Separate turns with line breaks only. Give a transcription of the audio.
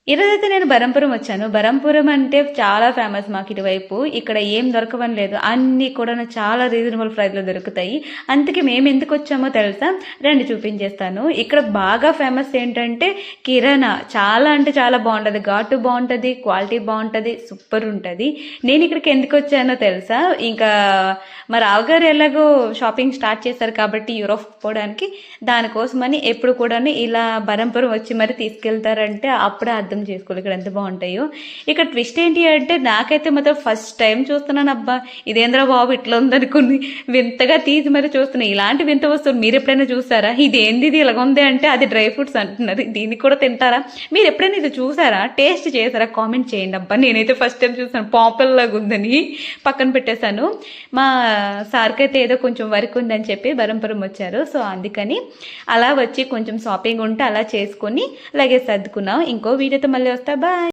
ఈరోజైతే నేను బరంపురం వచ్చాను. బరంపురం అంటే చాలా ఫేమస్ మాకు ఇటువైపు. ఇక్కడ ఏం దొరకవని లేదు. అన్నీ కూడాను చాలా రీజనబుల్ ప్రైస్‌లో దొరుకుతాయి. అందుకే మేమెందుకు వచ్చామో తెలుసా? రండి చూపించేస్తాను. ఇక్కడ బాగా ఫేమస్ ఏంటంటే కిరాణా. చాలా అంటే చాలా బావుంటది. ఘాటు బావుంటది, క్వాలిటీ బావుంటది, సూపర్ ఉంటది. నేను ఇక్కడికి ఎందుకొచ్చానో తెలుసా? ఇంకా మా రావుగారు ఎలాగో షాపింగ్ స్టార్ట్ చేశారు కాబట్టి యూరోప్ పోవడానికి, దానికోసమని ఎప్పుడు కూడాను ఇలా బరంపురం వచ్చి మరి తీసుకెళ్తారంటే అప్పుడే అర్థం చేసుకోవాలి ఇక్కడ ఎంత బాగుంటాయో. ఇక్కడ ట్విస్ట్ ఏంటి అంటే నాకైతే మాత్రం ఫస్ట్ టైం చూస్తున్నాను. అబ్బా ఇదేంద్రా బాబు ఇట్లా ఉందనుకుని వింతగా తీసి మరి చూస్తున్నాను. ఇలాంటి వింత వస్తువులు మీరు ఎప్పుడైనా చూసారా? ఇదేంది ఇది ఇలాగ ఉంది అంటే అది డ్రై ఫ్రూట్స్ అంటున్నారు. దీన్ని కూడా తింటారా? మీరు ఎప్పుడైనా ఇది చూసారా? టేస్ట్ చేసారా? కామెంట్ చేయండి. అబ్బా నేనైతే ఫస్ట్ టైం చూసాను. పాపల్ లాగా ఉందని పక్కన పెట్టేశాను. మా సార్కి అయితే ఏదో కొంచెం వర్క్ ఉందని చెప్పి బరంపురం వచ్చారు. సో అందుకని అలా వచ్చి కొంచెం షాపింగ్ ఉంటే అలా చేసుకొని లగేజ్ సర్దుకున్నాం. ఇంకో వీడియోతో మళ్ళీ వస్తా. బాయ్.